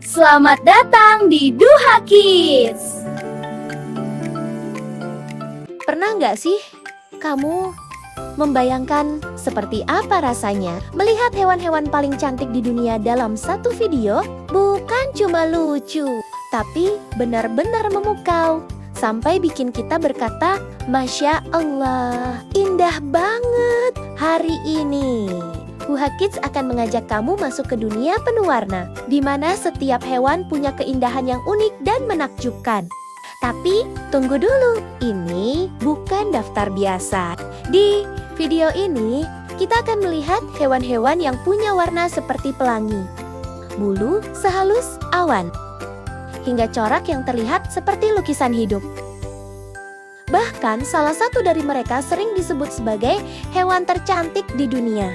Selamat datang di Duha Kids. Pernah nggak sih kamu membayangkan seperti apa rasanya melihat hewan-hewan paling cantik di dunia dalam satu video? Bukan cuma lucu, tapi benar-benar memukau. Sampai bikin kita berkata, Masya Allah, indah banget hari ini. Duha Kids akan mengajak kamu masuk ke dunia penuh warna, di mana setiap hewan punya keindahan yang unik dan menakjubkan. Tapi tunggu dulu, ini bukan daftar biasa. Di video ini, kita akan melihat hewan-hewan yang punya warna seperti pelangi, bulu sehalus awan, hingga corak yang terlihat seperti lukisan hidup. Bahkan salah satu dari mereka sering disebut sebagai hewan tercantik di dunia.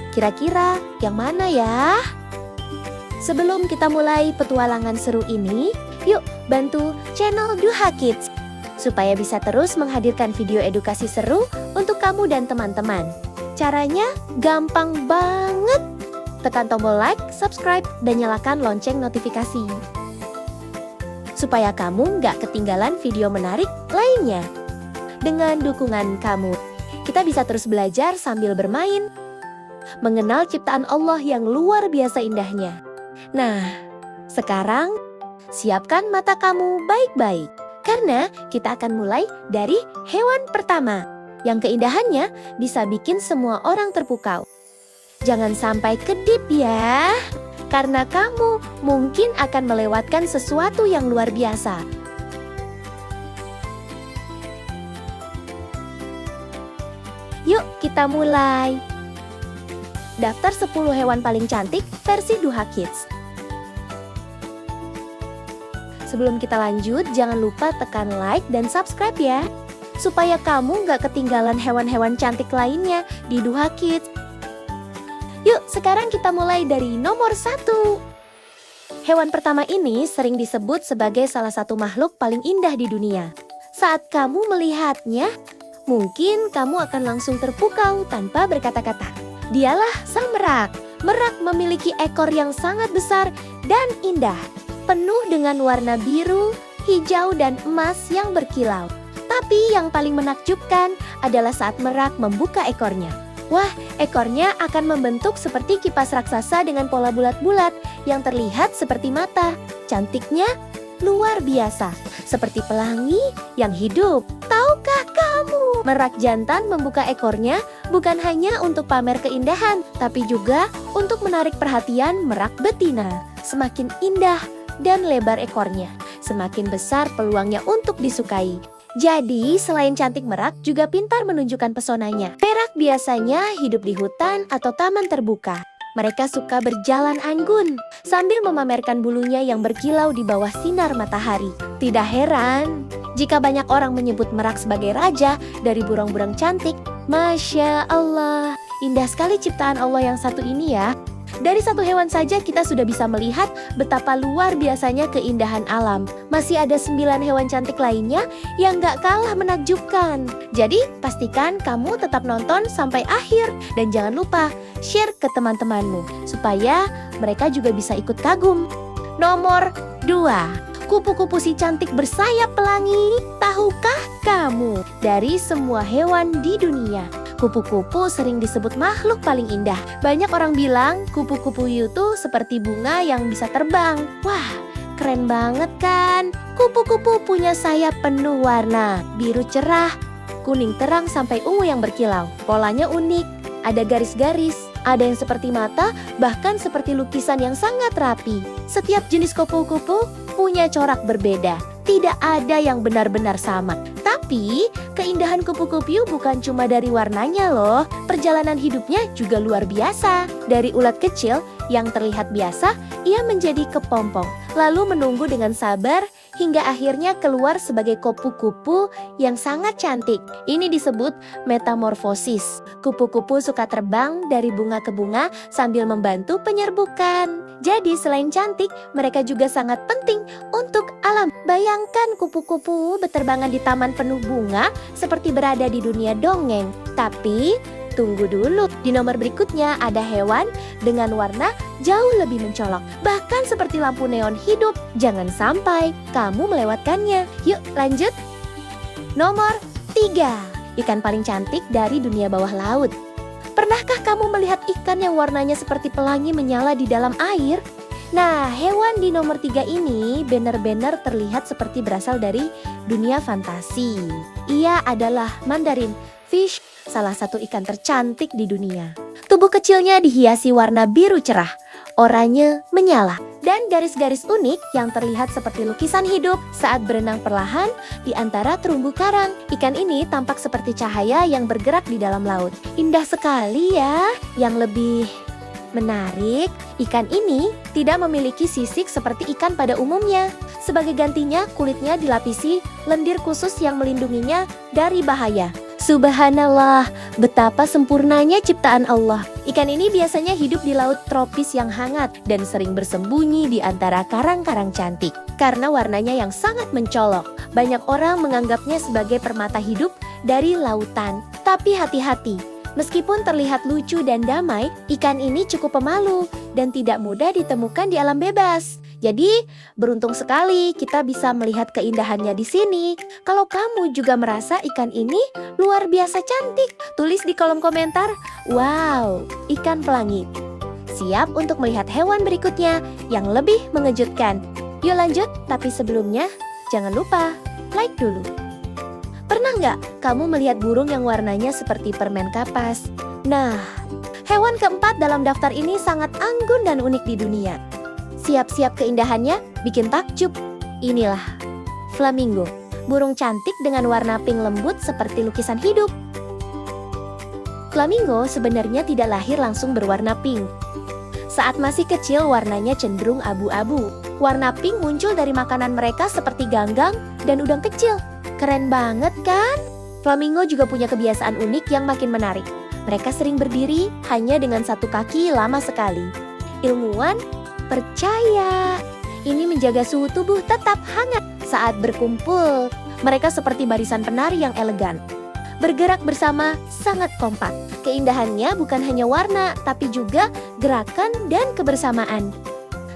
Kira-kira yang mana ya? Sebelum kita mulai petualangan seru ini, yuk bantu channel Duha Kids supaya bisa terus menghadirkan video edukasi seru untuk kamu dan teman-teman. Caranya gampang banget. Tekan tombol like, subscribe, dan nyalakan lonceng notifikasi supaya kamu nggak ketinggalan video menarik lainnya. Dengan dukungan kamu, kita bisa terus belajar sambil bermain, mengenal ciptaan Allah yang luar biasa indahnya. Nah, sekarang siapkan mata kamu baik-baik, karena kita akan mulai dari hewan pertama, yang keindahannya bisa bikin semua orang terpukau. Jangan sampai kedip ya, karena kamu mungkin akan melewatkan sesuatu yang luar biasa. Yuk kita mulai. Daftar 10 hewan paling cantik versi Duha Kids. Sebelum kita lanjut, jangan lupa tekan like dan subscribe ya, supaya kamu gak ketinggalan hewan-hewan cantik lainnya di Duha Kids. Yuk, sekarang kita mulai dari nomor 1. Hewan pertama ini sering disebut sebagai salah satu makhluk paling indah di dunia. Saat kamu melihatnya, mungkin kamu akan langsung terpukau tanpa berkata-kata. Dialah sang merak. Merak memiliki ekor yang sangat besar dan indah, penuh dengan warna biru, hijau, dan emas yang berkilau. Tapi yang paling menakjubkan adalah saat merak membuka ekornya. Wah, ekornya akan membentuk seperti kipas raksasa dengan pola bulat-bulat yang terlihat seperti mata. Cantiknya luar biasa, seperti pelangi yang hidup. Tahukah kamu, merak jantan membuka ekornya bukan hanya untuk pamer keindahan, tapi juga untuk menarik perhatian merak betina. Semakin indah dan lebar ekornya, semakin besar peluangnya untuk disukai. Jadi, selain cantik, merak juga pintar menunjukkan pesonanya. Merak biasanya hidup di hutan atau taman terbuka. Mereka suka berjalan anggun sambil memamerkan bulunya yang berkilau di bawah sinar matahari. Tidak heran jika banyak orang menyebut merak sebagai raja dari burung-burung cantik. Masya Allah, indah sekali ciptaan Allah yang satu ini ya. Dari satu hewan saja kita sudah bisa melihat betapa luar biasanya keindahan alam. Masih ada 9 hewan cantik lainnya yang gak kalah menakjubkan. Jadi pastikan kamu tetap nonton sampai akhir. Dan jangan lupa share ke teman-temanmu supaya mereka juga bisa ikut kagum. Nomor 2. Kupu-kupu si cantik bersayap pelangi. Tahukah kamu, dari semua hewan di dunia, kupu-kupu sering disebut makhluk paling indah. Banyak orang bilang kupu-kupu itu seperti bunga yang bisa terbang. Wah, keren banget kan? Kupu-kupu punya sayap penuh warna, biru cerah, kuning terang sampai ungu yang berkilau. Polanya unik, ada garis-garis, ada yang seperti mata, bahkan seperti lukisan yang sangat rapi. Setiap jenis kupu-kupu punya corak berbeda. Tidak ada yang benar-benar sama. Tapi, keindahan kupu-kupu bukan cuma dari warnanya loh. Perjalanan hidupnya juga luar biasa. Dari ulat kecil yang terlihat biasa, ia menjadi kepompong, lalu menunggu dengan sabar hingga akhirnya keluar sebagai kupu-kupu yang sangat cantik. Ini disebut metamorfosis. Kupu-kupu suka terbang dari bunga ke bunga sambil membantu penyerbukan. Jadi selain cantik, mereka juga sangat penting untuk alam. Bayangkan kupu-kupu berterbangan di taman penuh bunga seperti berada di dunia dongeng. Tapi Tunggu dulu, di nomor berikutnya ada hewan dengan warna jauh lebih mencolok, bahkan seperti lampu neon hidup. Jangan sampai kamu melewatkannya. Yuk lanjut. Nomor 3, ikan paling cantik dari dunia bawah laut. Pernahkah kamu melihat ikan yang warnanya seperti pelangi menyala di dalam air? Nah, hewan di nomor 3 ini benar-benar terlihat seperti berasal dari dunia fantasi. Ia adalah mandarin fish, salah satu ikan tercantik di dunia. Tubuh kecilnya dihiasi warna biru cerah, oranye menyala, dan garis-garis unik yang terlihat seperti lukisan hidup saat berenang perlahan di antara terumbu karang. Ikan ini tampak seperti cahaya yang bergerak di dalam laut. Indah sekali ya. Yang lebih menarik, ikan ini tidak memiliki sisik seperti ikan pada umumnya. Sebagai gantinya, kulitnya dilapisi lendir khusus yang melindunginya dari bahaya. Subhanallah, betapa sempurnanya ciptaan Allah. Ikan ini biasanya hidup di laut tropis yang hangat dan sering bersembunyi di antara karang-karang cantik. Karena warnanya yang sangat mencolok, banyak orang menganggapnya sebagai permata hidup dari lautan. Tapi hati-hati, meskipun terlihat lucu dan damai, ikan ini cukup pemalu dan tidak mudah ditemukan di alam bebas. Jadi, beruntung sekali kita bisa melihat keindahannya di sini. Kalau kamu juga merasa ikan ini luar biasa cantik, tulis di kolom komentar, "Wow, ikan pelangi." Siap untuk melihat hewan berikutnya yang lebih mengejutkan. Yuk lanjut, tapi sebelumnya jangan lupa like dulu. Pernah nggak kamu melihat burung yang warnanya seperti permen kapas? Nah, hewan keempat dalam daftar ini sangat anggun dan unik di dunia. Siap-siap keindahannya bikin takjub. Inilah flamingo, burung cantik dengan warna pink lembut seperti lukisan hidup. Flamingo sebenarnya tidak lahir langsung berwarna pink. Saat masih kecil warnanya cenderung abu-abu. Warna pink muncul dari makanan mereka seperti ganggang dan udang kecil. Keren banget kan? Flamingo juga punya kebiasaan unik yang makin menarik. Mereka sering berdiri hanya dengan satu kaki lama sekali. Ilmuwan percaya ini menjaga suhu tubuh tetap hangat saat berkumpul. Mereka seperti barisan penari yang elegan. Bergerak bersama sangat kompak. Keindahannya bukan hanya warna, tapi juga gerakan dan kebersamaan.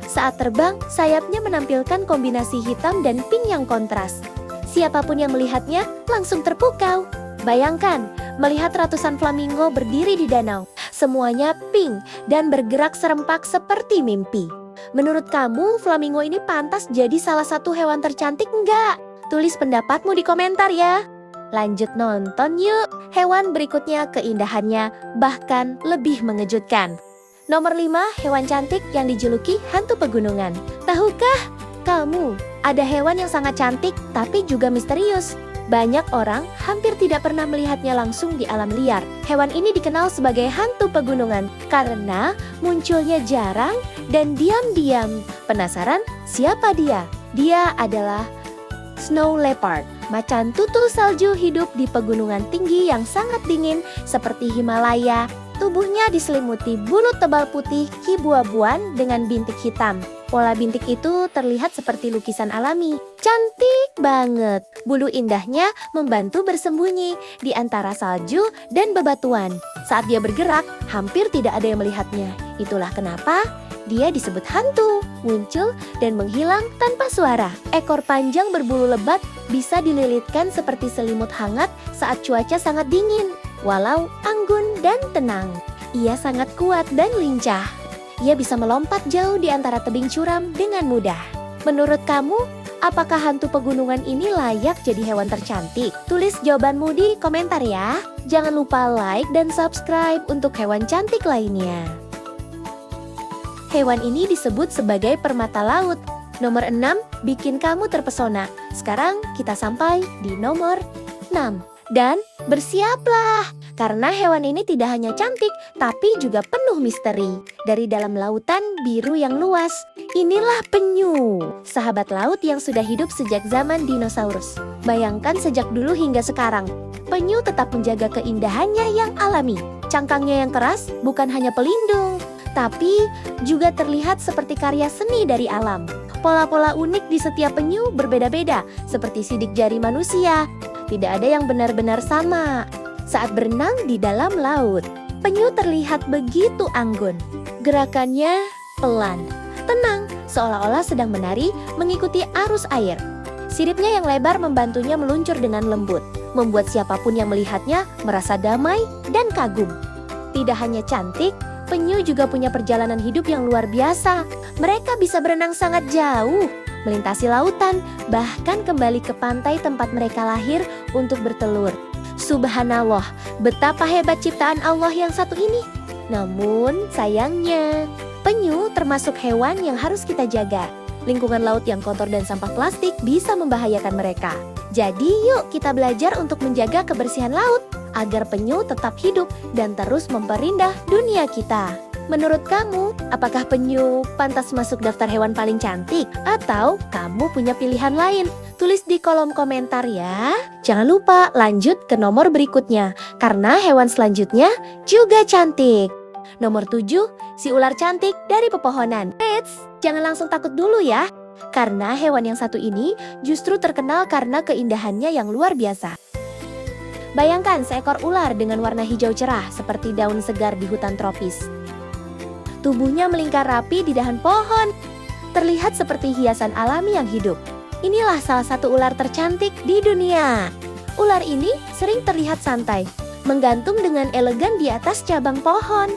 Saat terbang, sayapnya menampilkan kombinasi hitam dan pink yang kontras. Siapapun yang melihatnya langsung terpukau. Bayangkan, melihat ratusan flamingo berdiri di danau. Semuanya pink dan bergerak serempak seperti mimpi. Menurut kamu, flamingo ini pantas jadi salah satu hewan tercantik enggak? Tulis pendapatmu di komentar ya. Lanjut nonton yuk. Hewan berikutnya keindahannya bahkan lebih mengejutkan. Nomor 5, hewan cantik yang dijuluki hantu pegunungan. Tahukah kamu, ada hewan yang sangat cantik tapi juga misterius. Banyak orang hampir tidak pernah melihatnya langsung di alam liar. Hewan ini dikenal sebagai hantu pegunungan karena munculnya jarang dan diam-diam. Penasaran siapa dia? Dia adalah snow leopard, macan tutul salju hidup di pegunungan tinggi yang sangat dingin seperti Himalaya. Tubuhnya diselimuti bulu tebal putih kibu-abuan dengan bintik hitam. Pola bintik itu terlihat seperti lukisan alami. Cantik banget. Bulu indahnya membantu bersembunyi di antara salju dan bebatuan. Saat dia bergerak, hampir tidak ada yang melihatnya. Itulah kenapa dia disebut hantu, muncul dan menghilang tanpa suara. Ekor panjang berbulu lebat bisa dililitkan seperti selimut hangat saat cuaca sangat dingin. Walau anggun dan tenang, ia sangat kuat dan lincah. Ia bisa melompat jauh di antara tebing curam dengan mudah. Menurut kamu, apakah hantu pegunungan ini layak jadi hewan tercantik? Tulis jawabanmu di komentar ya. Jangan lupa like dan subscribe untuk hewan cantik lainnya. Hewan ini disebut sebagai permata laut. Nomor 6, bikin kamu terpesona. Sekarang kita sampai di nomor 6. Dan bersiaplah, karena hewan ini tidak hanya cantik, tapi juga penuh misteri. Dari dalam lautan biru yang luas, inilah penyu, sahabat laut yang sudah hidup sejak zaman dinosaurus. Bayangkan sejak dulu hingga sekarang, penyu tetap menjaga keindahannya yang alami. Cangkangnya yang keras bukan hanya pelindung, tapi juga terlihat seperti karya seni dari alam. Pola-pola unik di setiap penyu berbeda-beda, seperti sidik jari manusia. Tidak ada yang benar-benar sama. saat berenang di dalam laut. Penyu terlihat begitu anggun. Gerakannya pelan, tenang, seolah-olah sedang menari mengikuti arus air. Siripnya yang lebar membantunya meluncur dengan lembut, membuat siapapun yang melihatnya merasa damai dan kagum. Tidak hanya cantik, penyu juga punya perjalanan hidup yang luar biasa. Mereka bisa berenang sangat jauh, melintasi lautan, bahkan kembali ke pantai tempat mereka lahir untuk bertelur. Subhanallah, betapa hebat ciptaan Allah yang satu ini. Namun, sayangnya, penyu termasuk hewan yang harus kita jaga. Lingkungan laut yang kotor dan sampah plastik bisa membahayakan mereka. Jadi, yuk kita belajar untuk menjaga kebersihan laut agar penyu tetap hidup dan terus memperindah dunia kita. Menurut kamu, apakah penyu pantas masuk daftar hewan paling cantik? Atau kamu punya pilihan lain? Tulis di kolom komentar ya. Jangan lupa lanjut ke nomor berikutnya, karena hewan selanjutnya juga cantik. Nomor 7, si ular cantik dari pepohonan. Eits, jangan langsung takut dulu ya. Karena hewan yang satu ini justru terkenal karena keindahannya yang luar biasa. Bayangkan seekor ular dengan warna hijau cerah seperti daun segar di hutan tropis. Tubuhnya melingkar rapi di dahan pohon, terlihat seperti hiasan alami yang hidup. Inilah salah satu ular tercantik di dunia. Ular ini sering terlihat santai, menggantung dengan elegan di atas cabang pohon.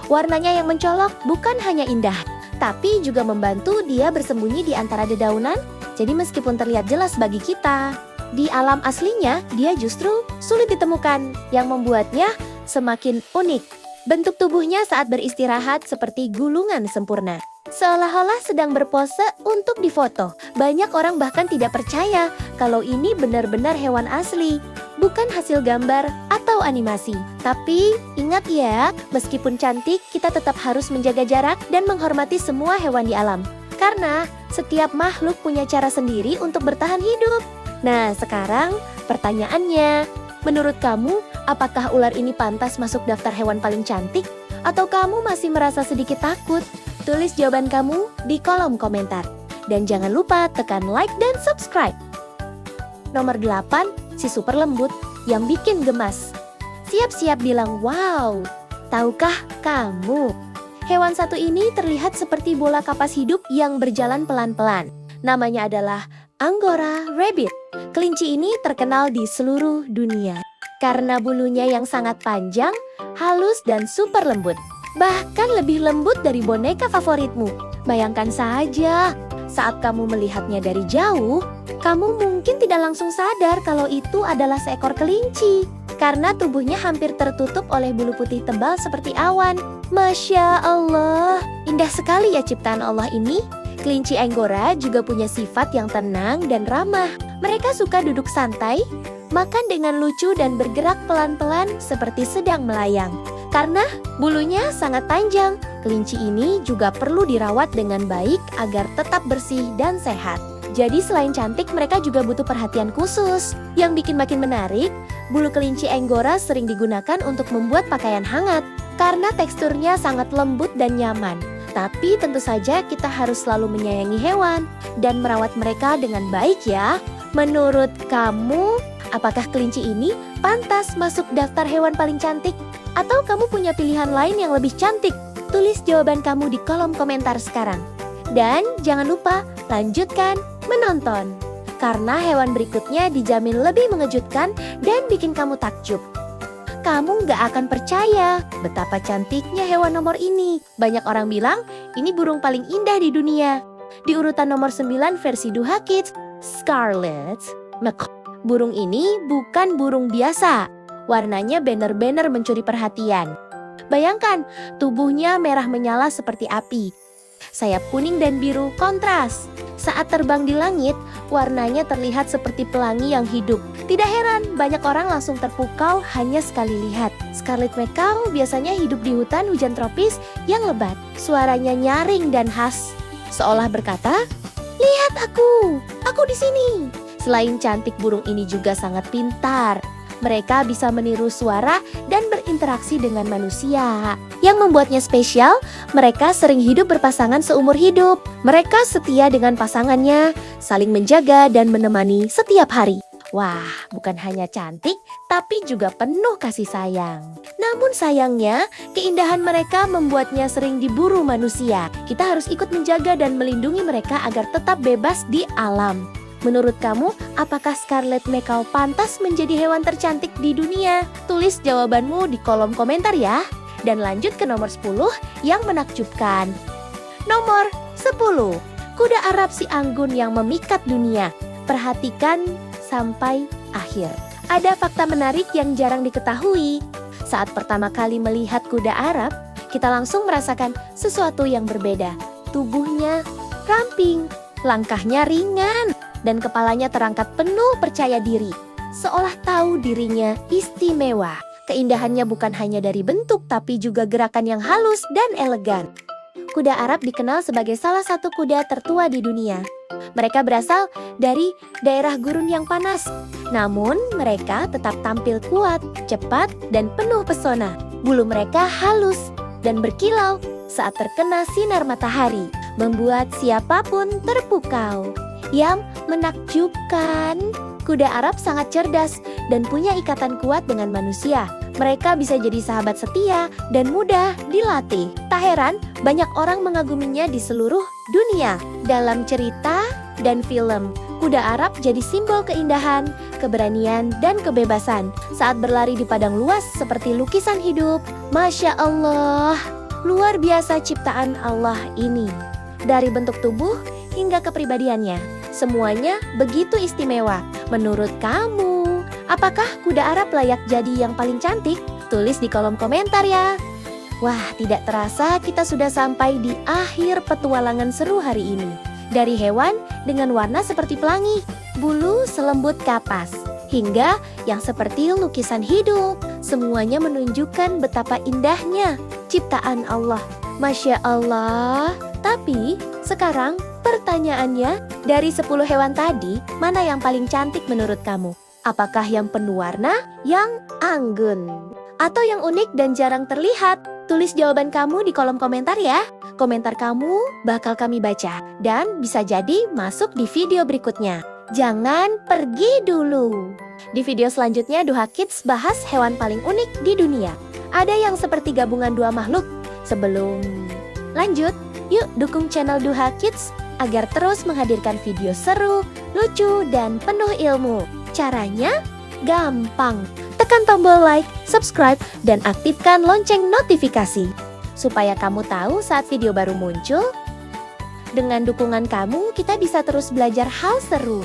Warnanya yang mencolok bukan hanya indah, tapi juga membantu dia bersembunyi di antara dedaunan. Jadi meskipun terlihat jelas bagi kita, di alam aslinya dia justru sulit ditemukan, yang membuatnya semakin unik. Bentuk tubuhnya saat beristirahat seperti gulungan sempurna, seolah-olah sedang berpose untuk difoto. Banyak orang bahkan tidak percaya kalau ini benar-benar hewan asli, bukan hasil gambar atau animasi. Tapi ingat ya, meskipun cantik, kita tetap harus menjaga jarak dan menghormati semua hewan di alam. Karena setiap makhluk punya cara sendiri untuk bertahan hidup. Nah, sekarang pertanyaannya, menurut kamu, apakah ular ini pantas masuk daftar hewan paling cantik? Atau kamu masih merasa sedikit takut? Tulis jawaban kamu di kolom komentar. Dan jangan lupa tekan like dan subscribe. Nomor 8, si super lembut yang bikin gemas. Siap-siap bilang wow. Tahukah kamu, hewan satu ini terlihat seperti bola kapas hidup yang berjalan pelan-pelan. Namanya adalah Angora rabbit. Kelinci ini terkenal di seluruh dunia karena bulunya yang sangat panjang, halus, dan super lembut. Bahkan lebih lembut dari boneka favoritmu. Bayangkan saja, saat kamu melihatnya dari jauh, kamu mungkin tidak langsung sadar kalau itu adalah seekor kelinci. Karena tubuhnya hampir tertutup oleh bulu putih tebal seperti awan. Masya Allah, indah sekali ya ciptaan Allah ini. Kelinci Angora juga punya sifat yang tenang dan ramah. Mereka suka duduk santai, makan dengan lucu dan bergerak pelan-pelan seperti sedang melayang. Karena bulunya sangat panjang, kelinci ini juga perlu dirawat dengan baik agar tetap bersih dan sehat. Jadi selain cantik, mereka juga butuh perhatian khusus. Yang bikin makin menarik, bulu kelinci Angora sering digunakan untuk membuat pakaian hangat karena teksturnya sangat lembut dan nyaman. Tapi tentu saja kita harus selalu menyayangi hewan dan merawat mereka dengan baik ya. Menurut kamu, apakah kelinci ini pantas masuk daftar hewan paling cantik? Atau kamu punya pilihan lain yang lebih cantik? Tulis jawaban kamu di kolom komentar sekarang. Dan jangan lupa lanjutkan menonton, karena hewan berikutnya dijamin lebih mengejutkan dan bikin kamu takjub. Kamu gak akan percaya betapa cantiknya hewan nomor ini. Banyak orang bilang ini burung paling indah di dunia. Di urutan nomor 9 versi Duha Kids, Scarlet Macaw. Burung ini bukan burung biasa. Warnanya benar-benar mencuri perhatian. Bayangkan, tubuhnya merah menyala seperti api. Sayap kuning dan biru kontras. Saat terbang di langit, warnanya terlihat seperti pelangi yang hidup. Tidak heran, banyak orang langsung terpukau hanya sekali lihat. Scarlet Macaw biasanya hidup di hutan hujan tropis yang lebat. Suaranya nyaring dan khas, seolah berkata, "Lihat aku di sini." Selain cantik, burung ini juga sangat pintar. Mereka bisa meniru suara dan berinteraksi dengan manusia. Yang membuatnya spesial, mereka sering hidup berpasangan seumur hidup. Mereka setia dengan pasangannya, saling menjaga dan menemani setiap hari. Wah, bukan hanya cantik, tapi juga penuh kasih sayang. Namun sayangnya, keindahan mereka membuatnya sering diburu manusia. Kita harus ikut menjaga dan melindungi mereka agar tetap bebas di alam. Menurut kamu, apakah Scarlet Macaw pantas menjadi hewan tercantik di dunia? Tulis jawabanmu di kolom komentar ya. Dan lanjut ke nomor 10 yang menakjubkan. Nomor 10. Kuda Arab si anggun yang memikat dunia. Perhatikan sampai akhir. Ada fakta menarik yang jarang diketahui. Saat pertama kali melihat kuda Arab, kita langsung merasakan sesuatu yang berbeda. Tubuhnya ramping, langkahnya ringan, dan kepalanya terangkat penuh percaya diri. Seolah tahu dirinya istimewa. Keindahannya bukan hanya dari bentuk, tapi juga gerakan yang halus dan elegan. Kuda Arab dikenal sebagai salah satu kuda tertua di dunia. Mereka berasal dari daerah gurun yang panas. Namun, mereka tetap tampil kuat, cepat, dan penuh pesona. Bulu mereka halus dan berkilau saat terkena sinar matahari, membuat siapapun terpukau. Yang menakjubkan, kuda Arab sangat cerdas dan punya ikatan kuat dengan manusia. Mereka bisa jadi sahabat setia dan mudah dilatih. Tak heran, banyak orang mengaguminya di seluruh dunia. Dalam cerita dan film, kuda Arab jadi simbol keindahan, keberanian, dan kebebasan. Saat berlari di padang luas seperti lukisan hidup, Masya Allah, luar biasa ciptaan Allah ini. Dari bentuk tubuh hingga kepribadiannya, semuanya begitu istimewa. Menurut kamu, apakah kuda Arab layak jadi yang paling cantik? Tulis di kolom komentar ya. Wah, tidak terasa kita sudah sampai di akhir petualangan seru hari ini. Dari hewan dengan warna seperti pelangi, bulu selembut kapas, hingga yang seperti lukisan hidup. Semuanya menunjukkan betapa indahnya ciptaan Allah. Masya Allah. Tapi sekarang pertanyaannya, dari 10 hewan tadi, mana yang paling cantik menurut kamu? Apakah yang penuh warna, yang anggun, atau yang unik dan jarang terlihat? Tulis jawaban kamu di kolom komentar ya. Komentar kamu bakal kami baca dan bisa jadi masuk di video berikutnya. Jangan pergi dulu. Di video selanjutnya Duha Kids bahas hewan paling unik di dunia. Ada yang seperti gabungan dua makhluk. Sebelum lanjut, yuk dukung channel Duha Kids agar terus menghadirkan video seru, lucu, dan penuh ilmu. Caranya gampang. Tekan tombol like, subscribe, dan aktifkan lonceng notifikasi supaya kamu tahu saat video baru muncul. Dengan dukungan kamu, kita bisa terus belajar hal seru.